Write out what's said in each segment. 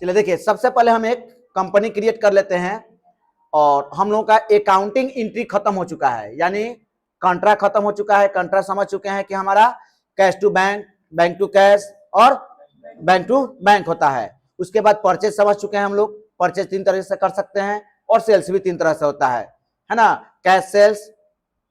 चलिए देखिए, सबसे पहले हम एक कंपनी क्रिएट कर लेते हैं और हम लोगों का अकाउंटिंग एंट्री खत्म हो चुका है, यानी कॉन्ट्रैक्ट खत्म हो चुका है। कॉन्ट्रैक्ट समझ चुके हैं कि हमारा cash to bank, bank to cash और बैंक टू बैंक होता है। उसके बाद परचेज समझ चुके हैं हम लोग, परचेज 3 तरह से कर सकते हैं और सेल्स भी 3 तरह से होता है ना, कैश सेल्स,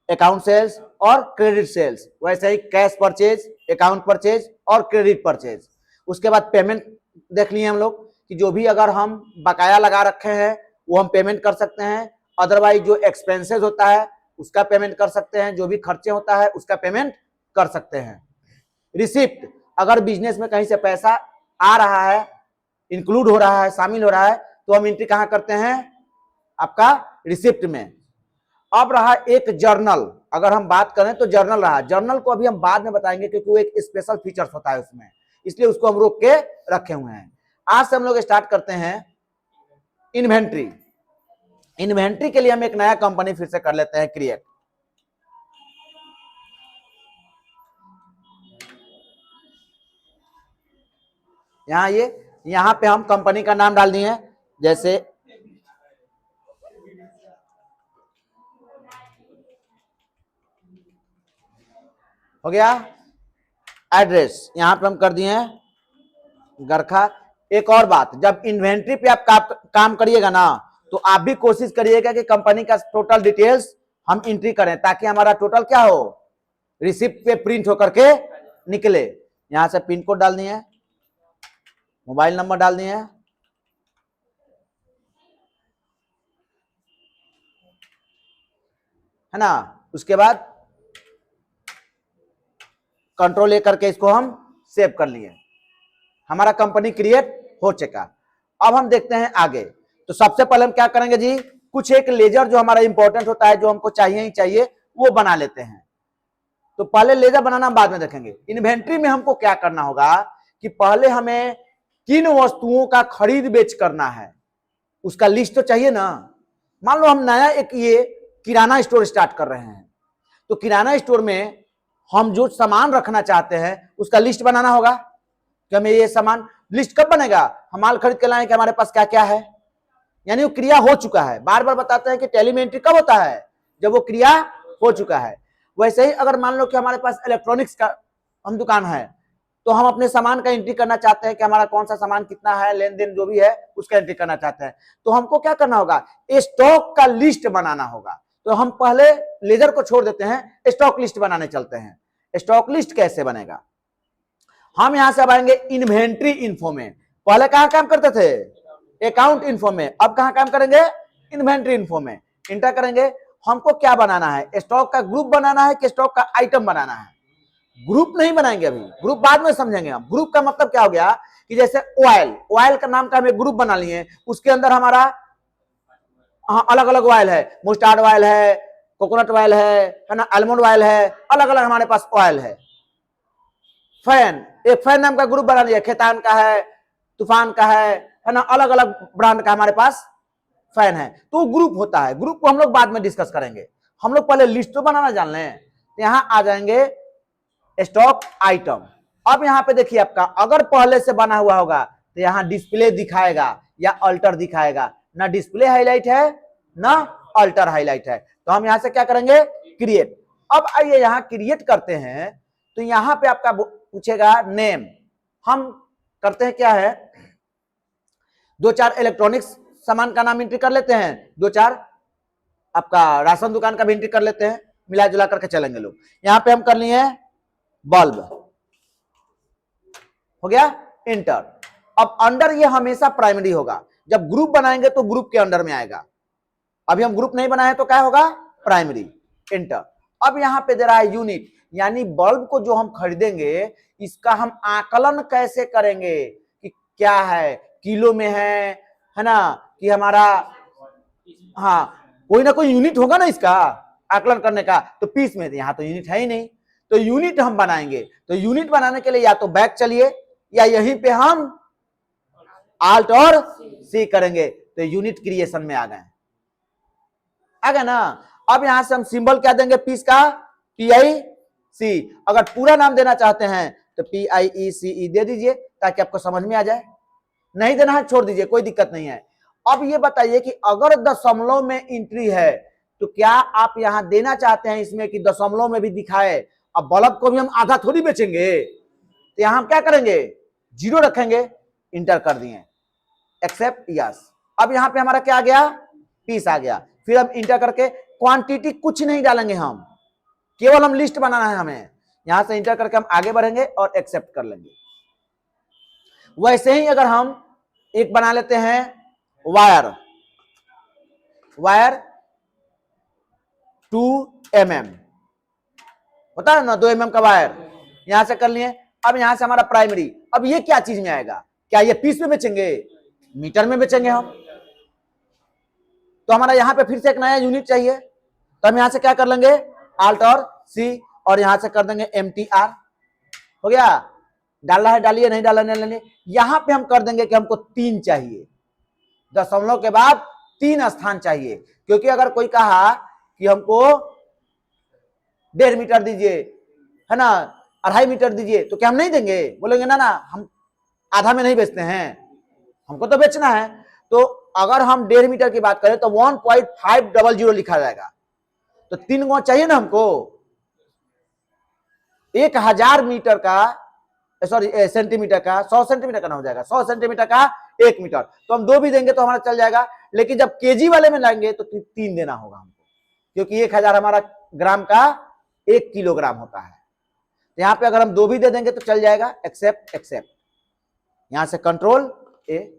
अकाउंट सेल्स और क्रेडिट सेल्स। वैसे ही कैश परचेज, अकाउंट परचेज और क्रेडिट परचेज। उसके बाद पेमेंट देख लिए हम लोग कि जो भी अगर हम बकाया लगा रखे हैं वो हम पेमेंट कर सकते हैं, अदरवाइज जो एक्सपेंसेस होता है उसका पेमेंट कर सकते हैं, जो भी खर्चे होता है उसका पेमेंट कर सकते हैं। रिसिप्ट, अगर बिजनेस में कहीं से पैसा आ रहा है, इंक्लूड हो रहा है, शामिल हो रहा है, तो हम एंट्री कहां करते हैं, आपका रिसिप्ट में। अब रहा एक जर्नल, अगर हम बात करें तो जर्नल रहा। जर्नल को अभी हम बाद में बताएंगे क्योंकि वो एक स्पेशल फीचर्स होता है उसमें, इसलिए उसको हम रोक के रखे हुए हैं। आज से हम लोग स्टार्ट करते हैं इन्वेंट्री। इन्वेंट्री के लिए हम एक नया कंपनी फिर से कर लेते हैं क्रिएट। यहां पे हम कंपनी का नाम डाल दिए, जैसे हो गया। एड्रेस यहां पे हम कर दिए हैं गरखा। एक और बात, जब इन्वेंट्री पे आप काम करिएगा ना, तो आप भी कोशिश करिएगा कि कंपनी का टोटल डिटेल्स हम एंट्री करें, ताकि हमारा टोटल क्या हो, रिसिप्ट पे प्रिंट होकर के निकले। यहां से पिन कोड डाल दिए, मोबाइल नंबर डाल दिए, है ना। उसके बाद कंट्रोल ए करके इसको हम सेव कर लिए, हमारा कंपनी क्रिएट हो चुका। अब हम देखते हैं आगे। तो सबसे पहले हम क्या करेंगे जी, कुछ एक लेजर जो हमारा इंपॉर्टेंट होता है, जो हमको चाहिए ही चाहिए, वो बना लेते हैं। तो पहले लेजर बनाना बाद में देखेंगे। इन्वेंट्री में हमको क्या करना होगा कि पहले हमें किन वस्तुओं का खरीद बेच करना है, उसका लिस्ट तो चाहिए ना। मान लो हम नया एक ये किराना स्टोर स्टार्ट कर रहे हैं, तो किराना स्टोर में हम जो सामान रखना चाहते हैं उसका लिस्ट बनाना होगा कि हमें ये सामान, लिस्ट कब बनेगा, हम माल खरीद के लाएं कि हमारे पास क्या क्या है, यानी वो क्रिया हो चुका है। बार बार बताते हैं कि टैली में एंट्री कब होता है, जब वो क्रिया हो चुका है। वैसे ही अगर मान लो कि हमारे पास इलेक्ट्रॉनिक्स का हम दुकान है, तो हम अपने सामान का एंट्री करना चाहते हैं कि हमारा कौन सा सामान कितना है, लेन देन जो भी है उसका एंट्री करना चाहते हैं, तो हमको क्या करना होगा, स्टॉक का लिस्ट बनाना होगा। तो हम पहले लेजर को छोड़ देते हैं, स्टॉक लिस्ट बनाने चलते हैं। स्टॉक लिस्ट कैसे बनेगा, हम यहां से अब आएंगे इन्वेंट्री इन्फो में। पहले कहां काम करते थे, अकाउंट इन्फो में, अब कहां काम करेंगे, इन्वेंट्री इन्फो में। इंटर करेंगे। हमको क्या बनाना है, स्टॉक का ग्रुप बनाना है कि स्टॉक का आइटम बनाना है। ग्रुप नहीं बनाएंगे अभी, ग्रुप बाद में समझेंगे हम। ग्रुप का मतलब क्या हो गया कि जैसे ऑयल, ऑयल का नाम का हमें ग्रुप बना लिए, उसके अंदर हमारा अलग अलग ऑयल है, मुस्टार्ड ऑयल है, कोकोनट ऑयल है ना, आलमंड ऑयल है, अलग अलग हमारे पास ऑयल है। फैन, एक फैन नाम का ग्रुप बना लिया, खेतान का है, तूफान का है ना, अलग अलग ब्रांड का हमारे पास फैन है। तो ग्रुप होता है, ग्रुप को हम लोग बाद में डिस्कस करेंगे। हम लोग पहले लिस्ट तो बनाना जान लें। यहां आ जाएंगे स्टॉक आइटम। अब यहां पे देखिए, आपका अगर पहले से बना हुआ होगा तो यहां डिस्प्ले दिखाएगा या अल्टर दिखाएगा, ना डिस्प्ले हाईलाइट है ना अल्टर हाईलाइट है। तो हम यहां से क्या करेंगे, क्रिएट। अब आइए यहां क्रिएट करते हैं, तो यहां पे आपका पूछेगा नेम। हम करते हैं क्या है, 2-4 इलेक्ट्रॉनिक्स सामान का नाम एंट्री कर लेते हैं, 2-4 आपका राशन दुकान का भी एंट्री कर लेते हैं, मिला जुला करके चलेंगे लोग। यहां पे हम कर लिए बल्ब, हो गया, इंटर। अब अंडर ये हमेशा प्राइमरी होगा, जब ग्रुप बनाएंगे तो ग्रुप के अंडर में आएगा। अभी हम ग्रुप नहीं बनाए तो क्या होगा, प्राइमरी, इंटर। अब यहां पे दे रहा है यूनिट, यानी बल्ब को जो हम खरीदेंगे इसका हम आकलन कैसे करेंगे कि क्या है, किलो में है ना, कि हमारा, हाँ कोई ना कोई यूनिट होगा ना इसका आकलन करने का। तो पीस में, यहां तो यूनिट है ही नहीं, तो यूनिट हम बनाएंगे। तो यूनिट बनाने के लिए या तो बैक चलिए या यहीं पे हम आल्ट और सी करेंगे, तो यूनिट क्रिएशन में आ गए ना। अब यहां से हम सिंबल क्या देंगे, पीस का, PIC। अगर पूरा नाम देना चाहते हैं तो PIECE दे दीजिए, ताकि आपको समझ में आ जाए। नहीं देना है छोड़ दीजिए, कोई दिक्कत नहीं है। अब ये बताइए कि अगर दशमलव में एंट्री है तो क्या आप यहां देना चाहते हैं इसमें कि दशमलव में भी दिखाए? अब बल्ब को भी हम आधा थोड़ी बेचेंगे, तो यहां हम क्या करेंगे, जीरो रखेंगे, इंटर कर दिए, एक्सेप्ट यस। अब यहां पे हमारा क्या आ गया, पीस आ गया। फिर हम इंटर करके क्वांटिटी कुछ नहीं डालेंगे, हम केवल हम लिस्ट बनाना है हमें। यहां से इंटर करके हम आगे बढ़ेंगे और एक्सेप्ट कर लेंगे। वैसे ही अगर हम एक बना लेते हैं वायर, वायर 2 mm होता है ना, 2 mm का वायर, यहां से कर लिए। अब यहां से हमारा प्राइमरी, अब ये क्या चीज में आएगा, क्या ये पीस में बेचेंगे, मीटर में बेचेंगे हम, तो हमारा यहां पे फिर से एक नया यूनिट चाहिए। तो हम यहां से क्या कर लेंगे, आल्ट और सी, और यहां से कर देंगे MTR। हो गया, डालना है डालिए, नहीं डालना नहीं डालिए। यहां पे हम कर देंगे कि हमको 3 चाहिए, दशमलव के बाद 3 स्थान चाहिए। क्योंकि अगर कोई कहा कि हमको 1.5 मीटर दीजिए, है ना, 2.5 मीटर दीजिए, तो क्या हम नहीं देंगे, बोलेंगे ना ना हम आधा में नहीं बेचते हैं, हमको तो बेचना है। तो अगर हम 1.5 मीटर की बात करें तो 1.500 लिखा जाएगा, तो 3 गुना चाहिए ना हमको। 1000 मीटर का, सॉरी सेंटीमीटर का, 100 सेंटीमीटर का ना हो जाएगा, 100 सेंटीमीटर का 1 मीटर, तो हम 2 भी देंगे तो हमारा चल जाएगा। लेकिन जब केजी वाले में लाएंगे तो 3 देना होगा हमको, क्योंकि 1000 हमारा ग्राम का 1 किलोग्राम होता है। तो यहां पे अगर हम 2 भी दे देंगे तो चल जाएगा, एक्सेप्ट एक्सेप्ट। यहां से कंट्रोल ए,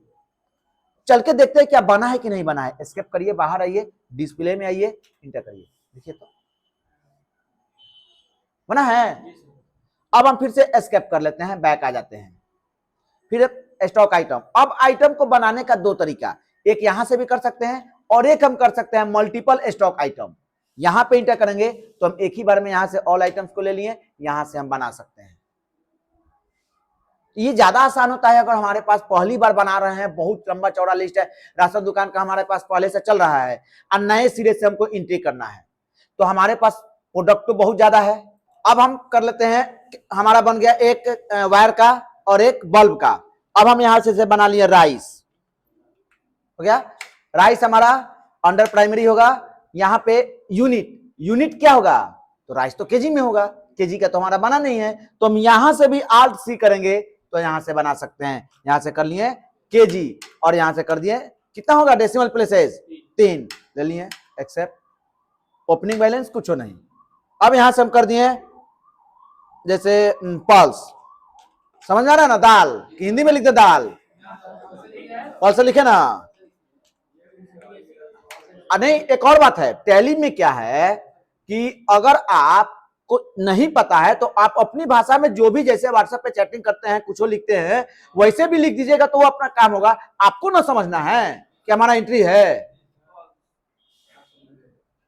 चल के देखते हैं क्या बना है कि नहीं बना है। एस्केप करिए, बाहर आइए, डिस्प्ले में आइए, इंटर करिए, देखिए तो बना है। अब हम फिर से एस्केप कर लेते हैं, बैक आ जाते हैं, फिर स्टॉक आइटम। अब आइटम को बनाने का 2 तरीका, एक यहां से भी कर सकते हैं और एक हम कर सकते हैं मल्टीपल स्टॉक आइटम। यहां पे इंटर करेंगे तो हम एक ही बार में यहां से ऑल आइटम्स को ले लिए, यहां से हम बना सकते हैं। ये ज्यादा आसान होता है अगर हमारे पास पहली बार बना रहे हैं, बहुत लंबा चौड़ा लिस्ट है, राशन दुकान का हमारे पास पहले से चल रहा है और नए सिरे से हमको एंट्री करना है, तो हमारे पास प्रोडक्ट तो बहुत ज्यादा है। अब हम कर लेते हैं, हमारा बन गया एक वायर का और एक बल्ब का। अब हम यहां से बना लिए राइस, हो गया। राइस हमारा अंडर प्राइमरी होगा, यहां पे यूनिट, यूनिट क्या होगा, तो राइस तो केजी में होगा, केजी का तो हमारा बना नहीं है, तो हम यहां से भी आल्ट सी करेंगे तो यहां से बना सकते हैं। यहां से कर लिए केजी और यहां से कर दिए, कितना होगा डेसिमल प्लेसेस 3 ले लिए, एक्सेप्ट। ओपनिंग बैलेंस कुछ नहीं। अब यहां से हम कर दिए जैसे पल्स, समझ में आ रहा है ना, दाल हिंदी में लिखते दाल, पल्स लिखे ना। नहीं, एक और बात है, टैली में क्या है कि अगर आप को नहीं पता है तो आप अपनी भाषा में जो भी, जैसे व्हाट्सएप पे चैटिंग करते हैं, कुछ लिखते हैं, वैसे भी लिख दीजिएगा तो वो अपना काम होगा। आपको ना समझना है कि हमारा एंट्री है।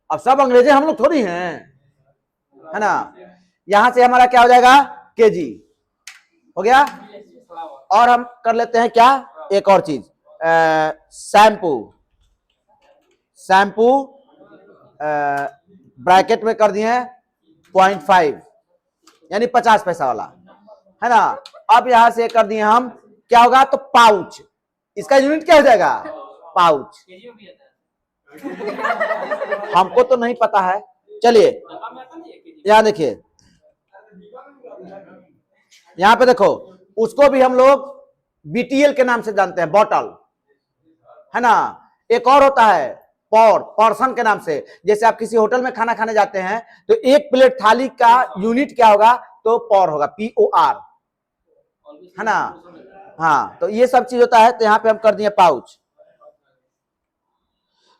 अब सब अंग्रेजी हम लोग थोड़ी हैं, है ना। यहां से हमारा क्या हो जाएगा, केजी हो गया। और हम कर लेते हैं क्या, एक और चीज, शैम्पू, शैम्पू ब्रैकेट में कर दिए 0.5 यानी 50 पैसा वाला, है ना। अब यहां से कर दिए हम, क्या होगा, तो पाउच, इसका यूनिट क्या हो जाएगा, पाउच। हमको तो नहीं पता है, चलिए यहां देखिए, यहां पे देखो, उसको भी हम लोग BTL के नाम से जानते हैं, बॉटल, है ना। एक और होता है पौर, पर्सन के नाम से। जैसे आप किसी होटल में खाना खाने जाते हैं तो एक प्लेट थाली का यूनिट क्या होगा, तो पौर होगा, POR, है ना। हाँ, तो ये सब चीज होता है। तो यहां पे हम कर दिए पाउच।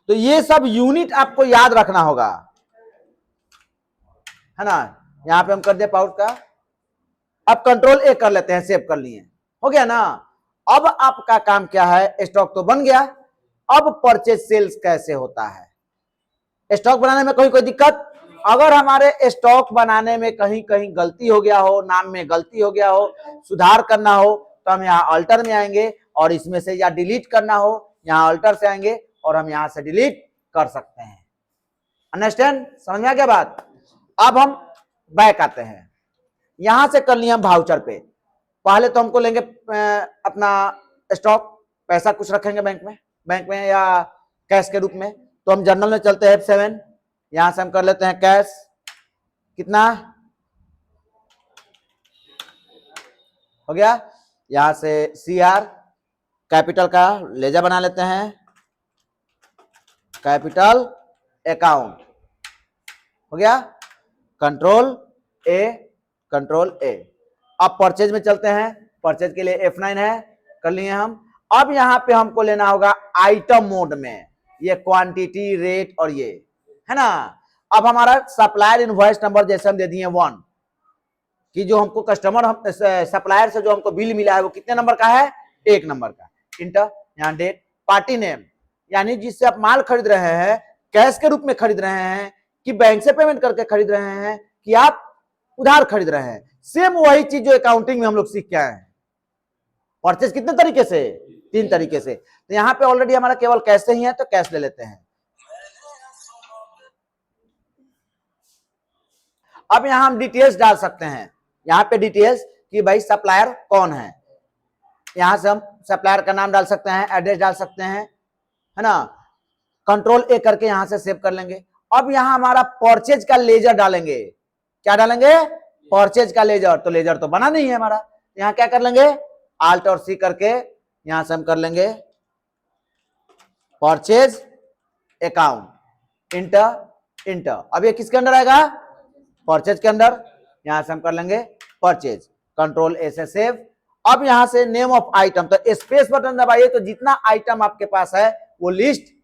तो ये सब यूनिट आपको याद रखना होगा, है ना। यहां पे हम कर दिए पाउच का। अब कंट्रोल A कर लेते हैं, सेव कर लिए, हो गया ना। अब आपका काम क्या है, स्टॉक तो बन गया, अब परचेज सेल्स कैसे होता है। स्टॉक बनाने में कोई दिक्कत, अगर हमारे स्टॉक बनाने में कहीं कहीं गलती हो गया हो, नाम में गलती हो गया हो, सुधार करना हो, तो हम यहाँ अल्टर में आएंगे और इसमें से या डिलीट करना हो, यहाँ अल्टर से आएंगे और हम यहाँ से डिलीट कर सकते हैं। अंडरस्टैंड, समझ में आ गया बात। अब हम बैक आते हैं, यहां से कर लिया हम वाउचर पे। पहले तो हमको लेंगे अपना स्टॉक, पैसा कुछ रखेंगे बैंक में या कैश के रूप में, तो हम जनरल में चलते हैं F7, यहां से हम कर लेते हैं कैश, कितना हो गया, यहां से CR कैपिटल का लेजर बना लेते हैं, कैपिटल अकाउंट हो गया, कंट्रोल ए। अब परचेज में चलते हैं, परचेज के लिए F9 है, कर लिए हम। अब यहां पे हमको लेना होगा आइटम मोड में, ये क्वांटिटी रेट और ये है ना। अब हमारा सप्लायर इनवॉइस नंबर जैसे हम दे दिए 1 कि जो हमको कस्टमर सप्लायर से जो हमको बिल मिला है वो कितने नंबर का है, 1 नंबर का। इंटर, यहाँ डेट, पार्टी नेम, यानी जिससे आप माल खरीद रहे हैं कैश के रूप में खरीद रहे हैं कि बैंक से पेमेंट करके खरीद रहे हैं कि आप उधार खरीद रहे हैं, सेम वही चीज जो अकाउंटिंग में हम लोग सीख के आए हैं। परचेज कितने तरीके से, 3 तरीके से। तो यहाँ पे ऑलरेडी हमारा केवल कैश से ही है तो कैश ले लेते हैं। अब यहां हम डिटेल्स डाल सकते हैं, यहाँ पे डिटेल्स कि भाई सप्लायर कौन है, यहां से हम सप्लायर का नाम डाल सकते हैं, एड्रेस डाल सकते हैं, है ना। कंट्रोल ए करके यहां से सेव कर लेंगे। अब यहां हमारा परचेज का लेजर डालेंगे, क्या डालेंगे, परचेज का लेजर। तो लेजर तो बना नहीं है हमारा, यहां क्या कर लेंगे, Alt और C करके यहां से हम कर लेंगे परचेज अकाउंट, इंटर। अब ये किसके अंदर आएगा, परचेज के अंदर, यहां से हम कर लेंगे परचेज, कंट्रोल ए से सेव। अब यहां से नेम ऑफ आइटम, तो स्पेस बटन दबाइए तो जितना आइटम आपके पास है वो लिस्ट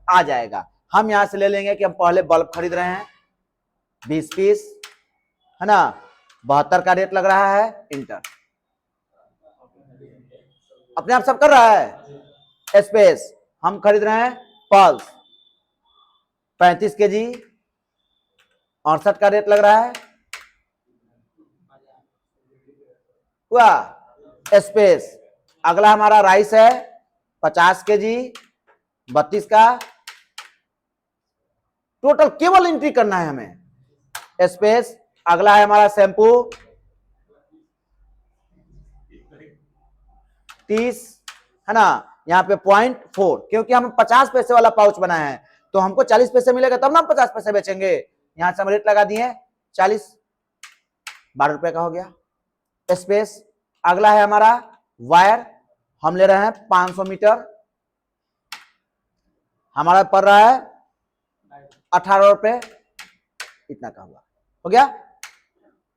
आ जाएगा। हम यहां से ले लेंगे कि हम पहले बल्ब खरीद रहे हैं 20 पीस, है ना, 72 का रेट लग रहा है, इंटर। अपने आप सब कर रहा है, स्पेस, हम खरीद रहे हैं पल्स 35 केजी, 68 का रेट लग रहा है, हुआ, स्पेस। अगला हमारा राइस है 50 केजी, 32 का, टोटल केवल एंट्री करना है हमें, स्पेस। अगला है हमारा शैम्पू 30, है ना, यहाँ पे 0.4, क्योंकि हम 50 पैसे वाला पाउच बनाए हैं तो हमको 40 पैसे मिलेगा तब ना हम 50 पैसे बेचेंगे। यहां से हम रेट लगा दिए 40, 12 रुपए का हो गया, स्पेस। अगला है हमारा वायर, हम ले रहे हैं 500 मीटर, हमारा पड़ रहा है 18 रुपए, इतना का हुआ, हो गया,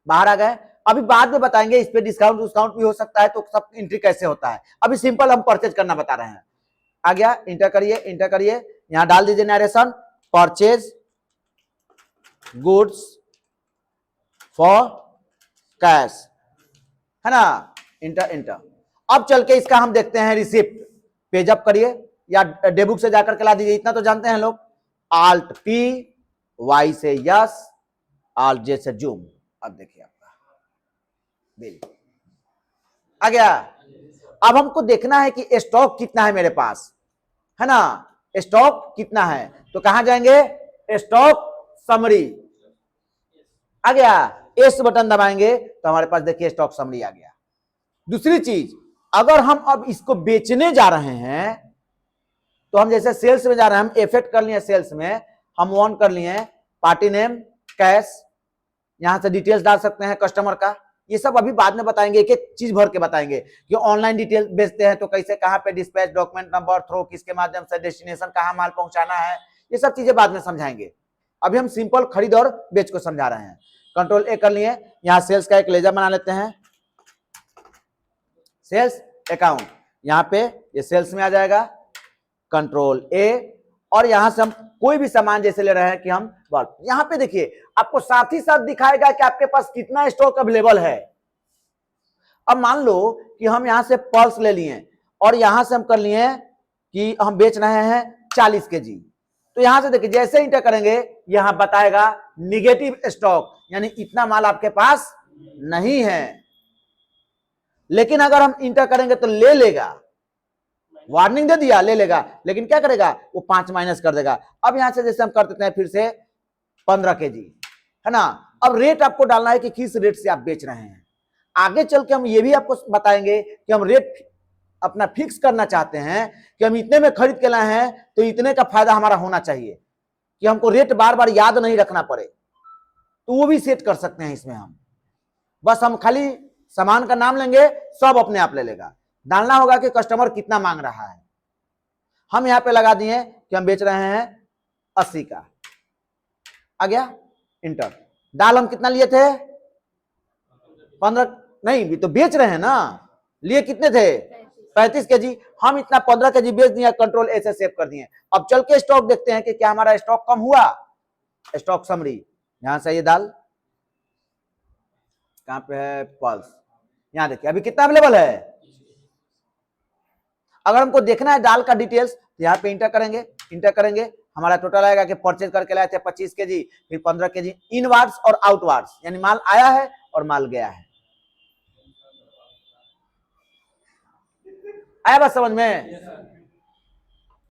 बाहर आ गए। अभी बाद में बताएंगे इस पे डिस्काउंट भी हो सकता है, तो सब एंट्री कैसे होता है। अभी सिंपल हम परचेज करना बता रहे हैं। आ गया, इंटर करिए, यहां डाल दीजिए narration, purchase goods for cash, है ना, इंटर। अब चल के इसका हम देखते हैं रिसिप्ट, पेज अप करिए या डेबुक से जाकर के ला दीजिए, इतना तो जानते हैं लोग। Alt P, Y से यस, Alt J से जूम। अब देखिए आपका बिल आ गया। अब हमको देखना है कि स्टॉक कितना है मेरे पास, है ना, स्टॉक कितना है, तो कहां जाएंगे, स्टॉक समरी, आ गया, एस बटन दबाएंगे तो हमारे पास देखिए स्टॉक समरी आ गया। दूसरी चीज, अगर हम अब इसको बेचने जा रहे हैं तो हम जैसे सेल्स में जा रहे हैं, हम इफेक्ट कर लिए सेल्स में, हम ऑन कर लिए पार्टी नेम कैश, यहां से डिटेल्स डाल सकते हैं कस्टमर का। ये सब अभी बाद में बताएंगे, एक एक चीज भर के बताएंगे कि ऑनलाइन डिटेल बेचते हैं तो कैसे, कहां पे डिस्पैच, डॉक्यूमेंट नंबर, थ्रो किसके माध्यम से, डेस्टिनेशन कहां माल पहुंचाना है, ये सब चीजें बाद में समझाएंगे। अभी हम सिंपल खरीद और बेच को समझा रहे हैं। कंट्रोल ए कर लिए, यहां सेल्स का एक लेजर बना लेते हैं, सेल्स अकाउंट, यहां पे ये सेल्स में आ जाएगा, कंट्रोल ए। और यहां से हम कोई भी सामान जैसे ले रहे हैं कि हम बल्ब, यहां पे देखिए आपको साथ ही साथ दिखाएगा कि आपके पास कितना स्टॉक अवेलेबल है। अब मान लो कि हम यहां से पल्स ले लिए और यहां से हम कर लिए कि हम बेच रहे हैं 40 केजी, तो यहां से देखिए जैसे इंटर करेंगे यहां बताएगा निगेटिव स्टॉक, यानी इतना माल आपके पास नहीं है। लेकिन अगर हम इंटर करेंगे तो ले लेगा, वार्निंग दे दिया, ले लेगा, लेकिन क्या करेगा, वो 5 माइनस कर देगा। अब यहां से जैसे हम कर देते हैं फिर से 15 केजी, है ना। अब रेट आपको डालना है कि किस रेट से आप बेच रहे हैं। आगे चल के हम ये भी आपको बताएंगे कि हम रेट अपना फिक्स करना चाहते हैं कि हम इतने में खरीद के लाए हैं तो इतने का फायदा हमारा होना चाहिए, कि हमको रेट बार बार याद नहीं रखना पड़े, तो वो भी सेट कर सकते हैं इसमें हम। बस हम खाली सामान का नाम लेंगे, सब अपने आप ले लेगा। डालना होगा कि कस्टमर कितना मांग रहा है। हम यहां पे लगा दिए कि हम बेच रहे हैं 80 का, आ गया इंटर। दाल हम कितना लिए थे? 15, नहीं भी तो बेच रहे हैं ना, लिए कितने थे? 35 केजी। हम इतना 15 केजी बेच दिया, कंट्रोल ए से सेव कर दिए। अब चल के स्टॉक देखते हैं कि क्या हमारा स्टॉक कम हुआ। स्टॉक समरी, यहां से ये दाल कहां पे है? पल्स, यहां देखिए अभी कितना अवेलेबल है। अगर हमको देखना है दाल का डिटेल्स, तो यहाँ पे इंटर करेंगे, इंटर करेंगे, हमारा टोटल आएगा कि परचेज करके लाए थे 25 केजी, फिर 15 केजी इनवार्ड्स और आउटवार्ड्स, यानी माल आया है और माल गया है। आया बात समझ में?